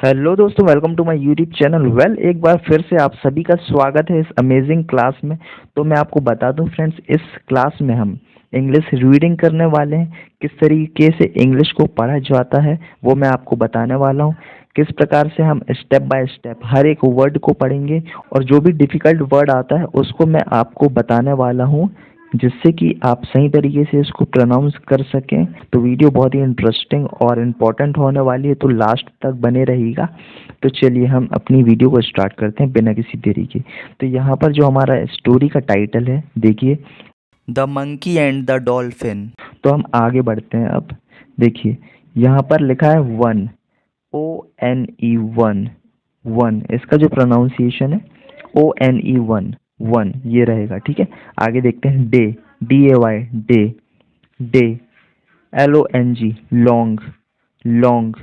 Hello दोस्तों, welcome to my YouTube channel. एक बार फिर से आप सभी का स्वागत है इस अमेजिंग क्लास में। तो मैं आपको बता दूं फ्रेंड्स, इस क्लास में हम इंग्लिश रीडिंग करने वाले हैं। किस तरीके से इंग्लिश को पढ़ा जाता है वो मैं आपको बताने वाला हूँ। किस प्रकार से हम स्टेप बाय स्टेप हर एक वर्ड को पढ़ेंगे और जो भी डिफ़िकल्ट वर्ड आता है उसको मैं आपको बताने वाला हूँ, जिससे कि आप सही तरीके से इसको प्रोनाउंस कर सकें। तो वीडियो बहुत ही इंटरेस्टिंग और इम्पोर्टेंट होने वाली है, तो लास्ट तक बने रहिएगा। तो चलिए हम अपनी वीडियो को स्टार्ट करते हैं बिना किसी देरी के। तो यहाँ पर जो हमारा स्टोरी का टाइटल है, देखिए, the monkey and the dolphin. तो हम आगे बढ़ते हैं। अब देखिए, यहाँ पर लिखा है वन, ONE, वन। वन इसका जो प्रोनाउंसिएशन है ONE, वन, वन ये रहेगा, ठीक है। आगे देखते हैं day, DAY, day, day, LONG, long, long,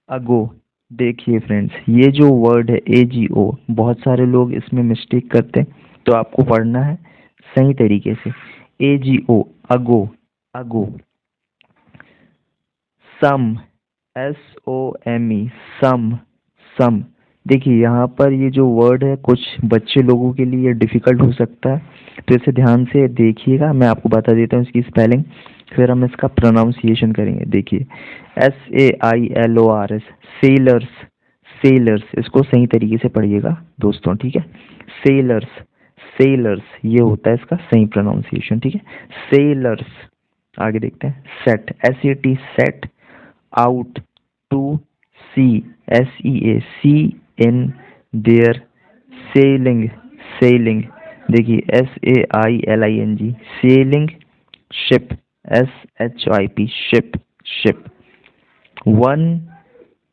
ago. देखिए फ्रेंड्स, ये जो वर्ड है AGO, बहुत सारे लोग इसमें मिस्टेक करते हैं, तो आपको पढ़ना है सही तरीके से। AGO, अगो, अगो। सम, SOME, सम, सम। देखिए यहाँ पर ये जो वर्ड है कुछ बच्चे लोगों के लिए डिफ़िकल्ट हो सकता है, तो इसे ध्यान से देखिएगा। मैं आपको बता देता हूँ इसकी स्पेलिंग, फिर हम इसका प्रोनाउंसिएशन करेंगे। देखिए, SAILORS, सेलर्स, सेलर्स, इसको सही तरीके से पढ़िएगा दोस्तों, ठीक है। सेलर्स, सेलर्स ये होता है इसका सही प्रोनाउंसिएशन, ठीक है। सेलर्स। आगे देखते हैं set, SET, set, out, to sea, SEA, sea, in, there, sailing, sailing. देखिए SAILING, sailing, ship, SHIP, ship, ship. One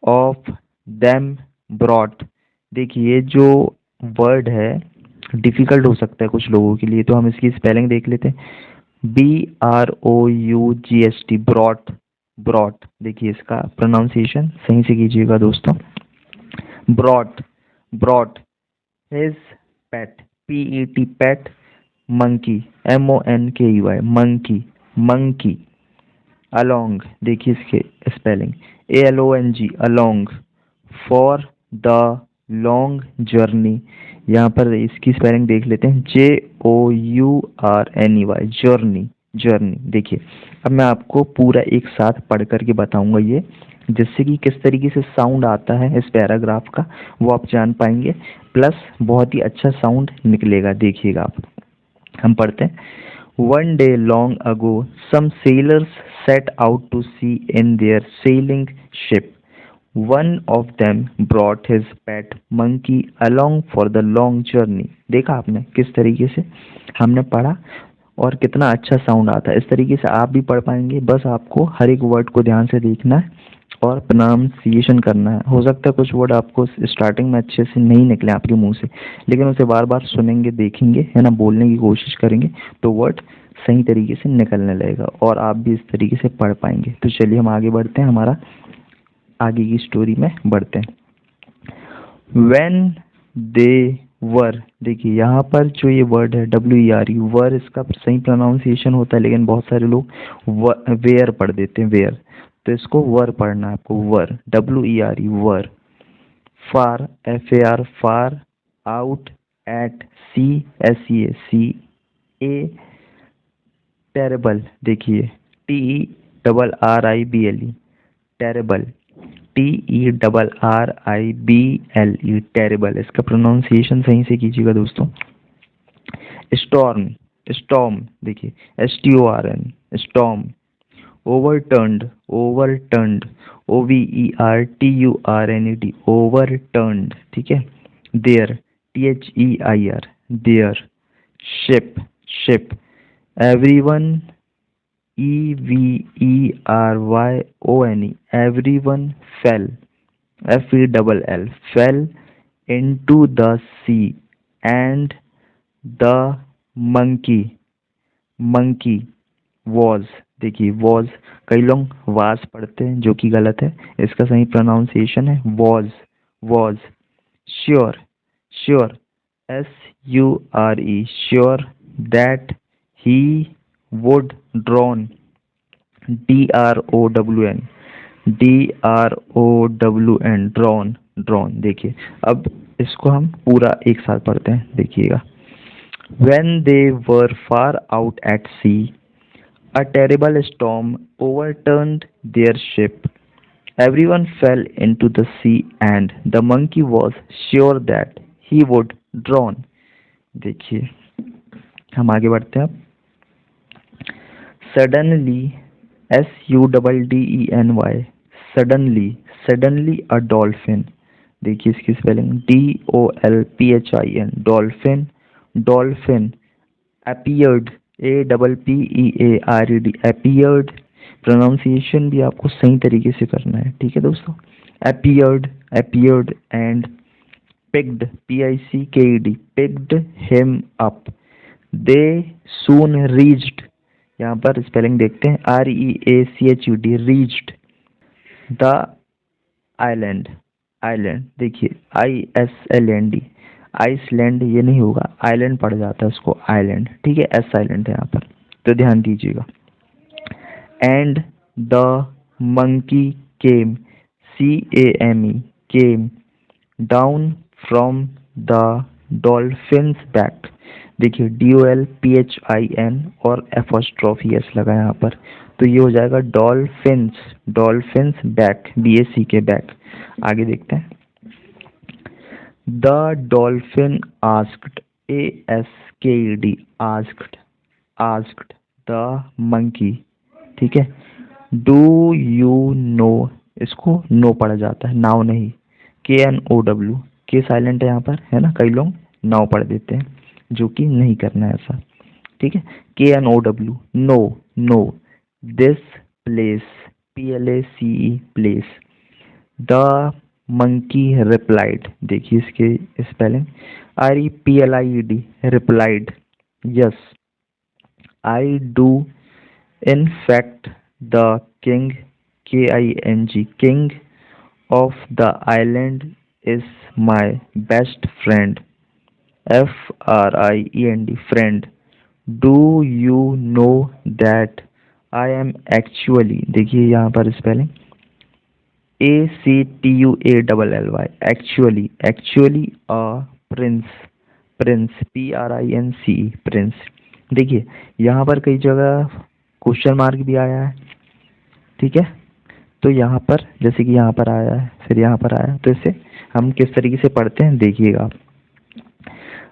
of them brought. देखिए ये जो वर्ड है डिफ़िकल्ट हो सकता है कुछ लोगों के लिए, तो हम इसकी स्पेलिंग देख लेते हैं। BROUGHT, brought, brought. देखिए इसका प्रोनाउंसिएशन सही से कीजिएगा दोस्तों। Brought, brought his pet, PET, pet, monkey, MONKEY, monkey, monkey. Along, देखिए इसके spelling ALONG, along, for the long journey. यहाँ पर इसकी स्पेलिंग देख लेते हैं JOURNEY, जर्नी, जर्नी। देखिए अब मैं आपको पूरा एक साथ पढ़ करके बताऊंगा ये, जिससे कि किस तरीके से साउंड आता है इस पैराग्राफ का वो आप जान पाएंगे, प्लस बहुत ही अच्छा साउंड निकलेगा। देखिएगा आप, हम पढ़ते हैं। One day long ago, some sailors set out to sea in their sailing ship. One of them brought his pet monkey along for the long journey. देखा आपने किस तरीके से हमने पढ़ा और कितना अच्छा साउंड आता है। इस तरीके से आप भी पढ़ पाएंगे, बस आपको हर एक वर्ड को ध्यान से देखना है और प्रोनाउंसिएशन करना है। हो सकता है कुछ वर्ड आपको स्टार्टिंग में अच्छे से नहीं निकले आपके मुंह से, लेकिन उसे बार बार सुनेंगे, देखेंगे, है ना, बोलने की कोशिश करेंगे तो वर्ड सही तरीके से निकलने लगेगा और आप भी इस तरीके से पढ़ पाएंगे। तो चलिए हम आगे बढ़ते हैं, हमारा आगे की स्टोरी में बढ़ते हैं। When they वर, देखिए यहाँ पर जो ये वर्ड है WERE, वर इसका सही प्रोनाउंसिएशन होता है, लेकिन बहुत सारे लोग वेयर पढ़ देते हैं, वेयर। तो इसको वर पढ़ना है आपको, were, WERE, were. Far, FAR, far. Out, at, CSEA, sea, A. Terrible, देखिए TERRIBLE, टेरेबल, TERRIBLE, टेरेबल। इसका प्रोनाउंसिएशन सही से कीजिएगा दोस्तों। स्टॉर्म, स्टॉर्म, देखिए STORM, storm. Overturned, overturned, OVERTURNED, overturned, ठीक है। Their, THEIR, their. Ship, ship. Everyone, EVERYON, everyone fell, FELL, fell into the sea, and the monkey, monkey was। देखिए was, कई लोग was पढ़ते हैं जो कि गलत है, इसका सही प्रोनाउंसिएशन है was, was। sure, sure, SURE, sure that he would drown, DROWN, DROWN, drawn, drawn. देखिए अब इसको हम पूरा एक साथ पढ़ते हैं, देखिएगा। When they were far out at sea, a terrible storm overturned their ship. Everyone fell into the sea, and the monkey was sure that he would drown. देखिए हम आगे बढ़ते हैं अब। Suddenly, SUDDENY, suddenly, suddenly a dolphin, देखिए इसकी spelling DOLPHIN, dolphin, dolphin, appeared, APPEARED, appeared, pronunciation भी आपको सही तरीके से करना है, ठीक है दोस्तों। appeared, appeared and picked, PICKED, picked him up. They soon reached, यहाँ पर स्पेलिंग देखते हैं, REACHUD, reached the island, island, देखिए ISLAND, आइसलैंड ये नहीं होगा, आइलैंड पड़ जाता है उसको, आइलैंड, ठीक है, एस आइलैंड है यहाँ पर, तो ध्यान दीजिएगा। And the monkey came, CAME, came down from the dolphins back, देखिए DOLPHIN और एपोस्ट्रोफी एस लगा यहाँ पर, तो ये हो जाएगा डॉल्फिन्स, डॉल्फिन्स बैक, BAC के बैक। आगे देखते हैं। The dolphin asked, ASKED, asked, asked the monkey, ठीक है। डू यू नो, इसको नो पढ़ा जाता है, नाउ नहीं, KNOW, के साइलेंट है यहाँ पर, है ना, कई लोग नाउ पढ़ देते हैं, जो कि नहीं करना है ऐसा, ठीक है। KNOW, know, know, this place, PLACE, place. The monkey replied, देखिए इसके spelling REPLIED, replied, yes, I do in fact the king, KING, king of the island is my best friend, FRIEND, friend. Do you know that I am actually, देखिए यहाँ पर spelling ACTUALLY, actually, actually a prince, prince, PRINCE, prince। देखिए यहाँ पर कई जगह question mark भी आया है, ठीक है, तो यहाँ पर जैसे कि यहाँ पर आया है, फिर यहाँ पर आया, तो इसे हम किस तरीके से पढ़ते हैं देखिएगा।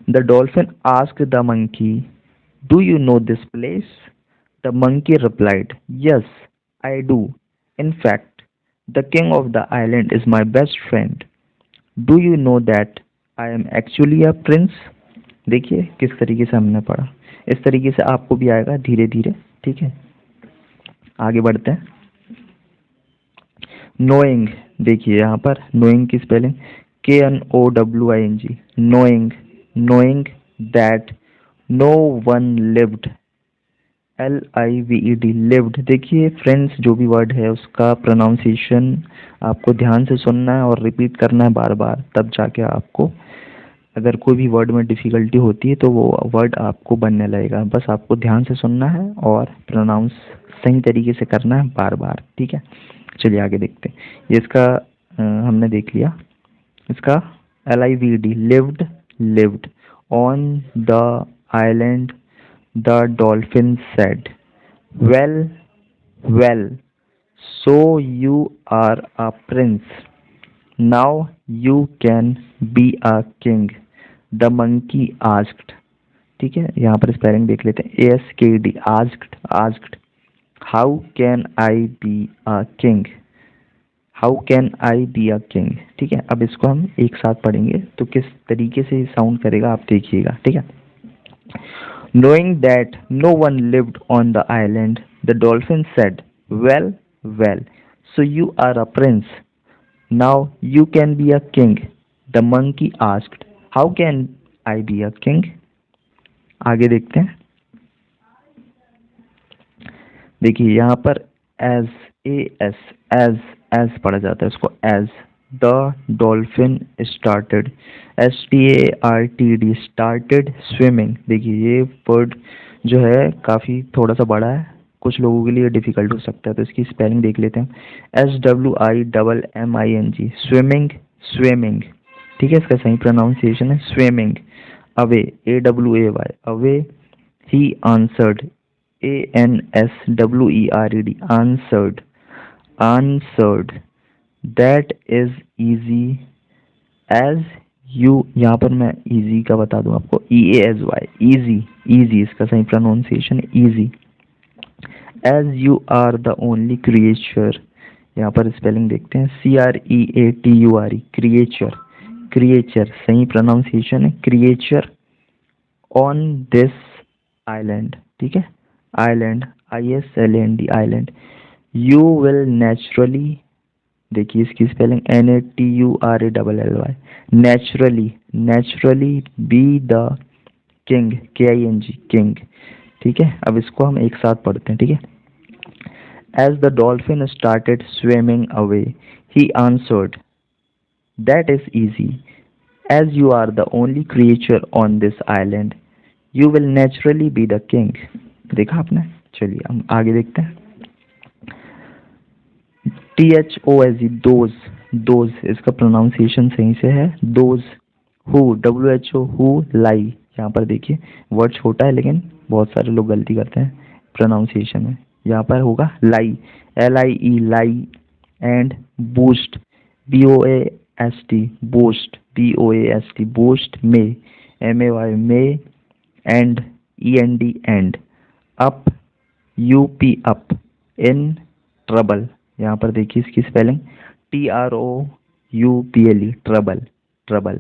The dolphin asked the monkey, do you know this place? The monkey replied, yes I do, in fact the king of the island is my best friend. Do you know that I am actually a prince? देखिए किस तरीके से हमने पढ़ा, इस तरीके से आपको भी आएगा धीरे धीरे, ठीक है। आगे बढ़ते हैं। नोइंग, देखिए यहाँ पर नोइंग की spelling KNOWING, knowing, knowing that no one lived, LIVED, lived. देखिए फ्रेंड्स जो भी वर्ड है उसका प्रोनाउंसिएशन आपको ध्यान से सुनना है और रिपीट करना है बार बार, तब जाके आपको अगर कोई भी वर्ड में डिफ़िकल्टी होती है तो वो वर्ड आपको बनने लगेगा। बस आपको ध्यान से सुनना है और प्रोनाउंस सही तरीके से करना है बार बार, ठीक है। चलिए आगे देखते हैं। ये इसका हमने देख लिया, इसका LIVED, lived, lived on the island the dolphin said, well well so you are a prince, now you can be a king, the monkey asked, ठीक है। यहाँ पर स्पेलिंग देख लेते हैं, ASKD, asked, asked how can I be a king, how can I be a king, ठीक है। अब इसको हम एक साथ पढ़ेंगे तो किस तरीके से साउंड करेगा आप देखिएगा, ठीक है। Knowing that no one lived on the island the dolphin said, well well so you are a prince, now you can be a king, the monkey asked how can I be a king. आगे देखते हैं। देखिए यहाँ पर as, AS, as पढ़ा जाता है उसको, as the dolphin started, STARTD, started swimming. देखिए ये वर्ड जो है काफ़ी थोड़ा सा बड़ा है, कुछ लोगों के लिए डिफ़िकल्ट हो सकता है, तो इसकी स्पेलिंग देख लेते हैं। SWIMMING, स्विमिंग, स्विमिंग, ठीक है। इसका सही प्रोनाउंसिएशन है swimming. Away, AWAY, away. He answered, ANSWERED, answered, answered. That is easy as you, यहाँ पर मैं ईजी का बता दूँ आपको, EASY, ईजी, ईजी, इसका सही प्रोनाउंसिएशन है easy. As you are the only creature, यहाँ पर स्पेलिंग देखते हैं, CREATURE, क्रिएचर, क्रिएचर, सही प्रोनाउंसिएशन है क्रिएचर। ऑन दिस आइलैंड, ठीक है, island, ISLAND, island. You will naturally, देखिए इसकी spelling NATURALLY, naturally, naturally be the king, KING, king, ठीक है। अब इसको हम एक साथ पढ़ते हैं, ठीक है। As the dolphin started swimming away, he answered, that is easy. As you are the only creature on this island, you will naturally be the king. देखा आपने? चलिए हम आगे देखते हैं। THOSE, दोज, दोज, इसका प्रोनाउंसिएशन सही से है दोज। हु, WHO, हु, लाई, यहाँ पर देखिए वर्ड छोटा है लेकिन बहुत सारे लोग गलती करते हैं प्रोनाउंसिएशन में। यहाँ पर होगा लाई, LIE, lie. And boost, BOAST, boost, BOAST, boost. May, MAY, may. And, END, and. Up, UP, up. In trouble, यहाँ पर देखिए इसकी स्पेलिंग TROUBLE, ट्रबल, ट्रबल,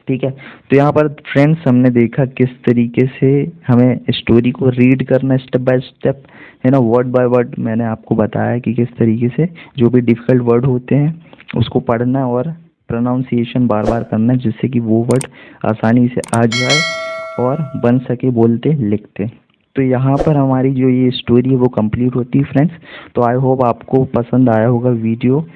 ठीक है। तो यहाँ पर फ्रेंड्स हमने देखा किस तरीके से हमें स्टोरी को रीड करना स्टेप बाय स्टेप, है ना, वर्ड बाय वर्ड। मैंने आपको बताया कि किस तरीके से जो भी डिफ़िकल्ट वर्ड होते हैं उसको पढ़ना और प्रोनाउंसिएशन बार बार करना, जिससे कि वो वर्ड आसानी से आ जाए और बन सके बोलते लिखते। तो यहाँ पर हमारी जो ये स्टोरी है वो कंप्लीट होती है फ्रेंड्स। तो आई होप आपको पसंद आया होगा वीडियो,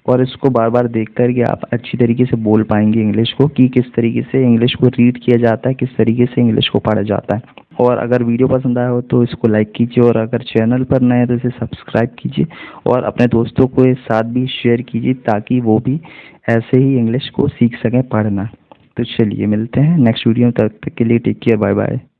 और इसको बार बार देख कर के आप अच्छी तरीके से बोल पाएंगे इंग्लिश को, कि किस तरीके से इंग्लिश को रीड किया जाता है, किस तरीके से इंग्लिश को पढ़ा जाता है। और अगर वीडियो पसंद आया हो तो इसको लाइक कीजिए, और अगर चैनल पर नए हैं तो इसे सब्सक्राइब कीजिए, और अपने दोस्तों के साथ भी शेयर कीजिए ताकि वो भी ऐसे ही इंग्लिश को सीख सकें पढ़ना। तो चलिए मिलते हैं नेक्स्ट वीडियो में, तब तक के लिए टेक केयर, बाय बाय।